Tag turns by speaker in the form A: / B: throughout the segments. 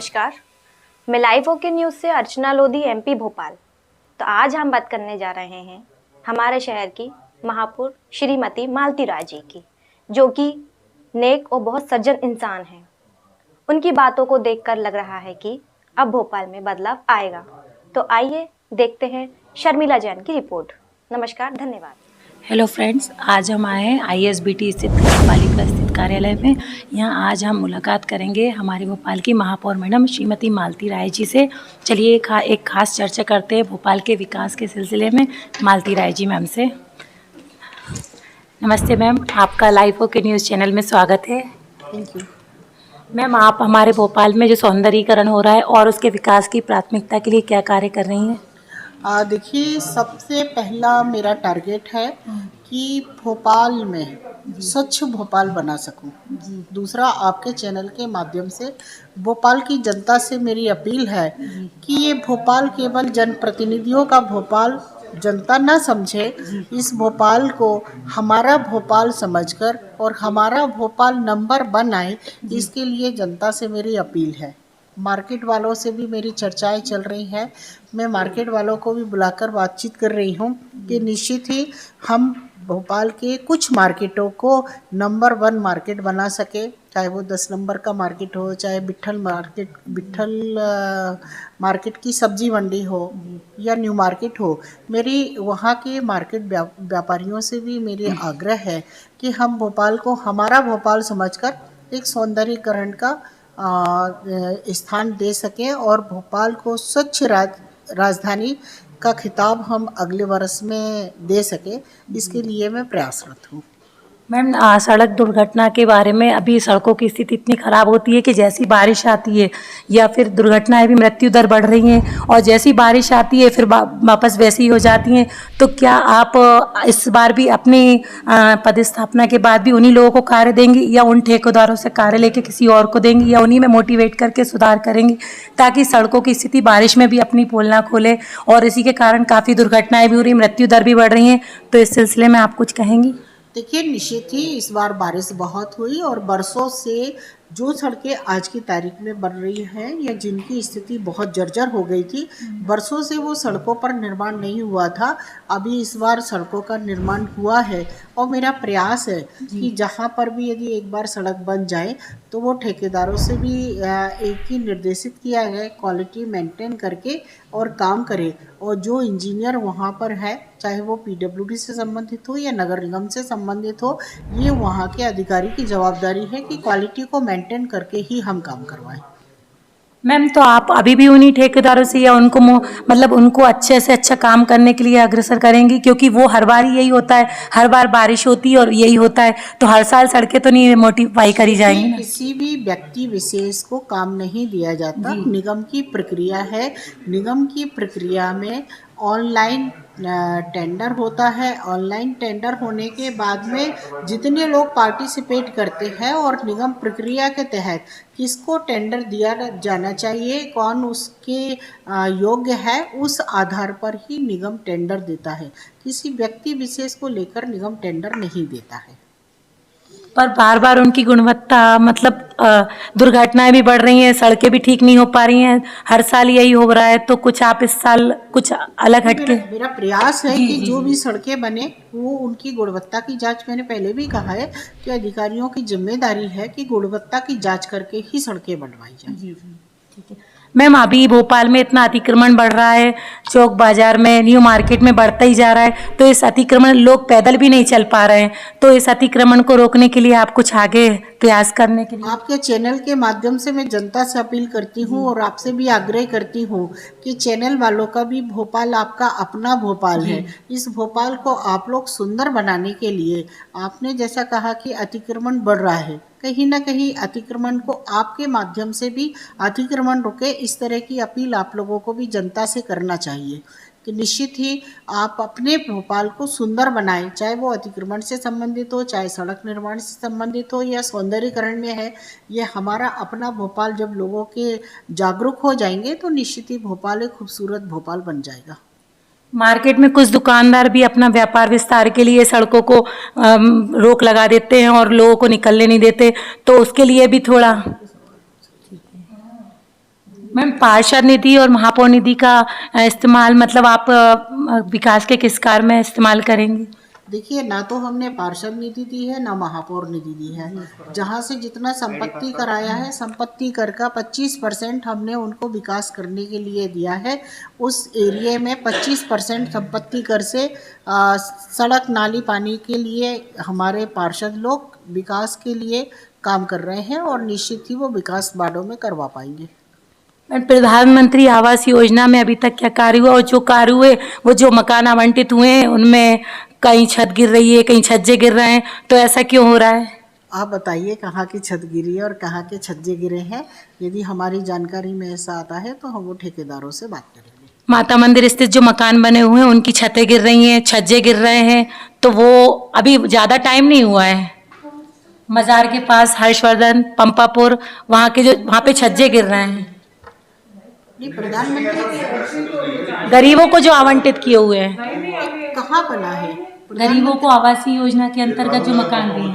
A: नमस्कार। मैं live okay news से अर्चना लोधी एमपी भोपाल। तो आज हम बात करने जा रहे हैं हमारे शहर की महापौर श्रीमती मालती राय जी की, जो कि नेक और बहुत सज्जन इंसान हैं। उनकी बातों को देखकर लग रहा है कि अब भोपाल में बदलाव आएगा। तो आइए देखते हैं शर्मिला जैन की रिपोर्ट। नमस्कार, धन्यवाद।
B: हेलो फ्रेंड्स, आज हम आए हैं ISBT स्थित नगरपालिका स्थित कार्यालय में। यहाँ आज हम मुलाकात करेंगे हमारे भोपाल की महापौर मैडम श्रीमती मालती राय जी से। चलिए एक खास चर्चा करते हैं भोपाल के विकास के सिलसिले में मालती राय जी मैम से। नमस्ते मैम, आपका लाइव ओके न्यूज़ चैनल में स्वागत है।
C: थैंक यू
B: मैम, आप हमारे भोपाल में जो सौंदर्यीकरण हो रहा है और उसके विकास की प्राथमिकता के लिए क्या कार्य कर रही हैं?
C: देखिए, सबसे पहला मेरा टारगेट है कि भोपाल में स्वच्छ भोपाल बना सकूं। दूसरा, आपके चैनल के माध्यम से भोपाल की जनता से मेरी अपील है कि ये भोपाल केवल जनप्रतिनिधियों का भोपाल जनता ना समझे, इस भोपाल को हमारा भोपाल समझकर और हमारा भोपाल नंबर 1 आए, इसके लिए जनता से मेरी अपील है। मार्केट वालों से भी मेरी चर्चाएं चल रही हैं। मैं मार्केट वालों को भी बुलाकर बातचीत कर रही हूं कि निश्चित ही हम भोपाल के कुछ मार्केटों को नंबर 1 मार्केट बना सके, चाहे वो 10 नंबर का मार्केट हो, चाहे बिट्ठल मार्केट की सब्जी मंडी हो या न्यू मार्केट हो। मेरी वहाँ के मार्केट व्यापारियों से भी मेरी आग्रह है कि हम भोपाल को हमारा भोपाल समझकर एक सौंदर्यीकरण का स्थान दे सकें और भोपाल को स्वच्छ राजधानी का खिताब हम अगले वर्ष में दे सकें, इसके लिए मैं प्रयासरत हूँ।
B: मैम, सड़क दुर्घटना के बारे में अभी सड़कों की स्थिति इतनी ख़राब होती है कि जैसी बारिश आती है या फिर दुर्घटनाएं भी मृत्यु दर बढ़ रही हैं और जैसी बारिश आती है फिर वापस वैसी हो जाती हैं। तो क्या आप इस बार भी अपनी पदस्थापना के बाद भी उन्हीं लोगों को कार्य देंगी या उन ठेकेदारों से कार्य लेके किसी और को देंगी या उन्हीं में मोटिवेट करके सुधार करेंगी ताकि सड़कों की स्थिति बारिश में भी अपनी पोल ना खोले? और इसी के कारण काफ़ी दुर्घटनाएँ भी हो रही, मृत्यु दर भी बढ़ रही हैं। तो इस सिलसिले में आप कुछ कहेंगी?
C: देखिए, निश्चित ही इस बार बारिश बहुत हुई और बरसों से जो सड़कें आज की तारीख में बन रही हैं या जिनकी स्थिति बहुत जर्जर हो गई थी, बरसों से वो सड़कों पर निर्माण नहीं हुआ था, अभी इस बार सड़कों का निर्माण हुआ है। और मेरा प्रयास है कि जहाँ पर भी यदि एक बार सड़क बन जाए तो वो ठेकेदारों से भी एक ही निर्देशित किया है, क्वालिटी मेंटेन करके और काम करे। और जो इंजीनियर वहाँ पर है, चाहे वो PWD से संबंधित हो या नगर निगम से संबंधित हो, ये वहाँ के अधिकारी की जवाबदारी है कि क्वालिटी को मेंटेन करके ही हम काम करवाएं।
B: मैम, तो आप अभी भी उन्हीं ठेकेदारों से या उनको मतलब उनको अच्छे से अच्छा काम करने के लिए अग्रसर करेंगी? क्योंकि वो हर बार यही होता है, हर बार बारिश होती है और यही होता है, तो हर साल सड़कें तो नहीं मोटिफाई करी जाएंगी ना?
C: किसी भी व्यक्ति विशेष को काम नहीं दिया जाता, निगम की प्रक्रिया है। निगम की प्रक्रिया में ऑनलाइन टेंडर होता है। ऑनलाइन टेंडर होने के बाद में जितने लोग पार्टिसिपेट करते हैं और निगम प्रक्रिया के तहत किसको टेंडर दिया जाना चाहिए, कौन उसके योग्य है, उस आधार पर ही निगम टेंडर देता है। किसी व्यक्ति विशेष को लेकर निगम टेंडर नहीं देता है।
B: पर बार बार उनकी गुणवत्ता मतलब दुर्घटनाएं भी बढ़ रही हैं, सड़कें भी ठीक नहीं हो पा रही हैं, हर साल यही हो रहा है। तो कुछ आप इस साल कुछ अलग हटके?
C: मेरा प्रयास है कि जो भी सड़कें बने वो उनकी गुणवत्ता की जांच, मैंने पहले भी कहा है कि अधिकारियों की जिम्मेदारी है कि गुणवत्ता की जांच करके ही सड़कें बनवाई जाए।
B: ठीक है मैम, अभी भोपाल में इतना अतिक्रमण बढ़ रहा है, चौक बाजार में, न्यू मार्केट में बढ़ता ही जा रहा है, तो इस अतिक्रमण लोग पैदल भी नहीं चल पा रहे हैं, तो इस अतिक्रमण को रोकने के लिए आप कुछ आगे प्रयास करने के लिए?
C: आपके चैनल के माध्यम से मैं जनता से अपील करती हूँ और आपसे भी आग्रह करती हूँ कि चैनल वालों का भी भोपाल आपका अपना भोपाल है। इस भोपाल को आप लोग सुंदर बनाने के लिए, आपने जैसा कहा कि अतिक्रमण बढ़ रहा है, कहीं ना कहीं अतिक्रमण को आपके माध्यम से भी अतिक्रमण रुके, इस तरह की अपील आप लोगों को भी जनता से करना चाहिए कि निश्चित ही आप अपने भोपाल को सुंदर बनाएं, चाहे वो अतिक्रमण से संबंधित हो, चाहे सड़क निर्माण से संबंधित हो या सौंदर्यीकरण में है। ये हमारा अपना भोपाल जब लोगों के जागरूक हो जाएंगे तो निश्चित ही भोपाल एक खूबसूरत भोपाल बन जाएगा।
B: मार्केट में कुछ दुकानदार भी अपना व्यापार विस्तार के लिए सड़कों को रोक लगा देते हैं और लोगों को निकलने नहीं देते, तो उसके लिए भी थोड़ा मैम पार्षद निधि और महापौर निधि का इस्तेमाल मतलब आप विकास के किस कार्य में इस्तेमाल करेंगे?
C: देखिए, ना तो हमने पार्षद निधि दी है ना महापौर निधि दी है। जहाँ से जितना संपत्ति कर आया है, संपत्ति कर का 25% हमने उनको विकास करने के लिए दिया है। उस एरिया में 25% संपत्ति कर से सड़क नाली पानी के लिए हमारे पार्षद लोग विकास के लिए काम कर रहे हैं और निश्चित ही वो विकास वार्डों में करवा पाएंगे।
B: प्रधानमंत्री आवास योजना में अभी तक क्या कार्य हुआ, और जो कार्य हुए वो जो मकान आवंटित हुए हैं उनमें कहीं छत गिर रही है, कहीं छज्जे गिर रहे हैं, तो ऐसा क्यों हो रहा है?
C: आप बताइए कहाँ की छत गिरी है और कहाँ के छज्जे गिरे हैं। यदि हमारी जानकारी में ऐसा आता है तो हम वो ठेकेदारों से बात करेंगे।
B: माता मंदिर स्थित जो मकान बने हुए हैं उनकी छतें गिर रही हैं, छज्जे गिर रहे हैं, तो वो अभी ज़्यादा टाइम नहीं हुआ है। मज़ार के पास हर्षवर्धन, पंपापुर, वहाँ पे छज्जे गिर रहे हैं।
C: प्रधानमंत्री
B: गरीबों को जो आवंटित किए हुए हैं,
C: कहाँ बना है?
B: गरीबों को आवासीय योजना के अंतर्गत जो मकान दिए हैं।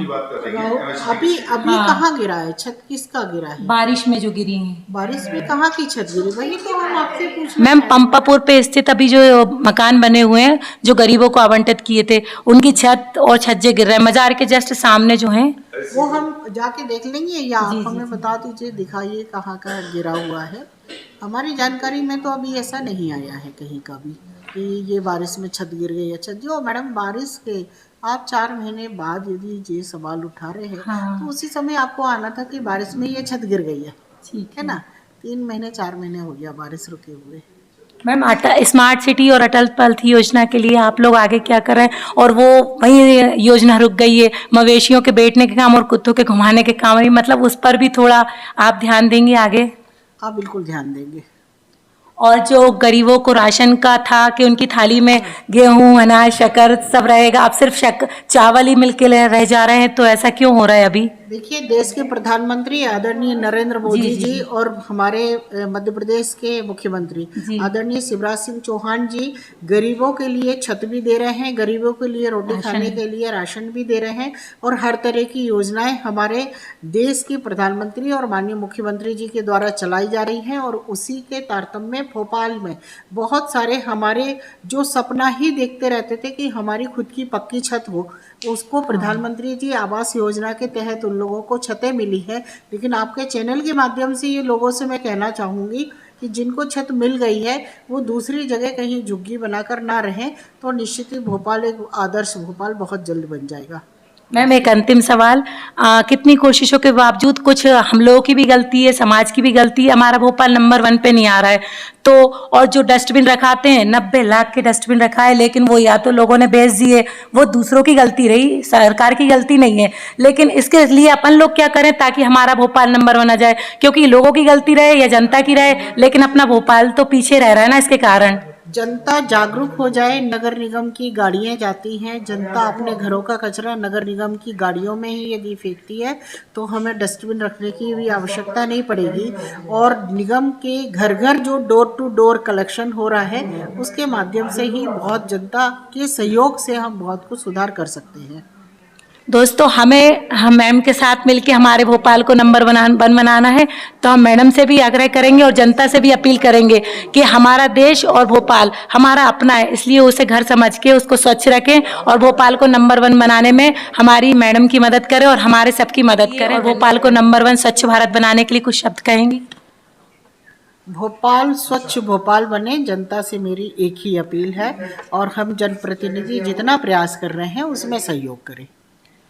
C: अभी कहाँ गिरा है? छत किसका गिरा है?
B: बारिश में जो गिरी हैं।
C: बारिश में कहाँ की छत गिरी? वही तो हम आपसे पूछ।
B: मैम पंपापुर पे स्थित अभी जो मकान बने हुए हैं जो गरीबों को आवंटित किए थे, उनकी छत और छज्जे गिर रहे हैं। मजार के जस्ट सामने जो हैं
C: वो हम जाके देख लेंगे, या आप हमें बता दीजिए, दिखाइए कहाँ का गिरा हुआ है। हमारी जानकारी में तो अभी ऐसा नहीं आया है कहीं का भी कि ये बारिश में छत गिर गई है। छत जो मैडम बारिश के आप 4 महीने बाद यदि ये सवाल उठा रहे हैं,
B: हाँ।
C: तो उसी समय आपको आना था कि बारिश में ये छत गिर गई है।
B: ठीक
C: है ना? 3 महीने 4 महीने हो गया बारिश रुके हुए।
B: मैम स्मार्ट सिटी और अटल पल्थ योजना के लिए आप लोग आगे क्या कर रहे हैं, और वो वही योजना रुक गई है, मवेशियों के बैठने के काम और कुत्तों के घुमाने के काम है, मतलब उस पर भी थोड़ा आप ध्यान देंगे आगे?
C: हाँ, बिल्कुल ध्यान देंगे।
B: और जो गरीबों को राशन का था कि उनकी थाली में गेहूं, अनाज, शक्कर सब रहेगा, अब सिर्फ चावल ही मिल के रह जा रहे हैं, तो ऐसा क्यों हो रहा है अभी?
C: देखिए, देश के प्रधानमंत्री आदरणीय नरेंद्र मोदी जी और हमारे मध्य प्रदेश के मुख्यमंत्री आदरणीय शिवराज सिंह चौहान जी गरीबों के लिए छत भी दे रहे हैं, गरीबों के लिए रोटी खाने के लिए राशन भी दे रहे हैं, और हर तरह की योजनाएं हमारे देश के प्रधानमंत्री और माननीय मुख्यमंत्री जी के द्वारा चलाई जा रही हैं। और उसी के तारतम्य में भोपाल में बहुत सारे हमारे जो सपना ही देखते रहते थे कि हमारी खुद की पक्की छत हो, उसको प्रधानमंत्री जी आवास योजना के तहत उन लोगों को छतें मिली है। लेकिन आपके चैनल के माध्यम से ये लोगों से मैं कहना चाहूँगी कि जिनको छत मिल गई है वो दूसरी जगह कहीं झुग्गी बनाकर ना रहें, तो निश्चित ही भोपाल एक आदर्श भोपाल बहुत जल्द बन जाएगा।
B: मैम एक अंतिम सवाल, कितनी कोशिशों के बावजूद कुछ हम लोगों की भी गलती है, समाज की भी गलती है, हमारा भोपाल नंबर 1 पे नहीं आ रहा है, तो और जो डस्टबिन रखाते हैं 90 लाख के डस्टबिन रखा है, लेकिन वो या तो लोगों ने बेच दिए, वो दूसरों की गलती रही, सरकार की गलती नहीं है। लेकिन इसके लिए अपन लोग क्या करें ताकि हमारा भोपाल नंबर 1 आ जाए, क्योंकि लोगों की गलती रहे या जनता की रहे, लेकिन अपना भोपाल तो पीछे रह रहा है ना इसके कारण।
C: जनता जागरूक हो जाए। नगर निगम की गाड़ियां जाती हैं, जनता अपने घरों का कचरा नगर निगम की गाड़ियों में ही यदि फेंकती है तो हमें डस्टबिन रखने की भी आवश्यकता नहीं पड़ेगी। और निगम के घर घर जो डोर टू डोर कलेक्शन हो रहा है उसके माध्यम से ही बहुत जनता के सहयोग से हम बहुत कुछ सुधार कर सकते हैं।
B: दोस्तों हम मैम के साथ मिलके हमारे भोपाल को नंबर 1 बनाना है, तो हम मैडम से भी आग्रह करेंगे और जनता से भी अपील करेंगे कि हमारा देश और भोपाल हमारा अपना है, इसलिए उसे घर समझ के उसको स्वच्छ रखें और भोपाल को नंबर 1 बनाने में हमारी मैडम की मदद करें और हमारे सबकी मदद करें, और भोपाल को नंबर 1 स्वच्छ भारत बनाने के लिए कुछ शब्द कहेंगी?
C: भोपाल स्वच्छ भोपाल बने, जनता से मेरी एक ही अपील है, और हम जनप्रतिनिधि जितना प्रयास कर रहे हैं उसमें सहयोग करें।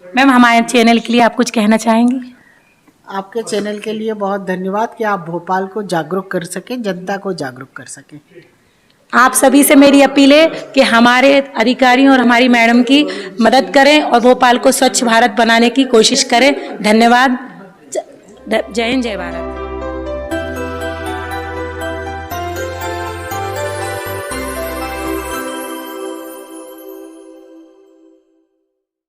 B: मैम हमारे चैनल के लिए आप कुछ कहना चाहेंगी?
C: आपके चैनल के लिए बहुत धन्यवाद कि आप भोपाल को जागरूक कर सकें, जनता को जागरूक कर सकें।
B: आप सभी से मेरी अपील है कि हमारे अधिकारियों और हमारी मैडम की मदद करें और भोपाल को स्वच्छ भारत बनाने की कोशिश करें। धन्यवाद। जय हिंद, जय भारत।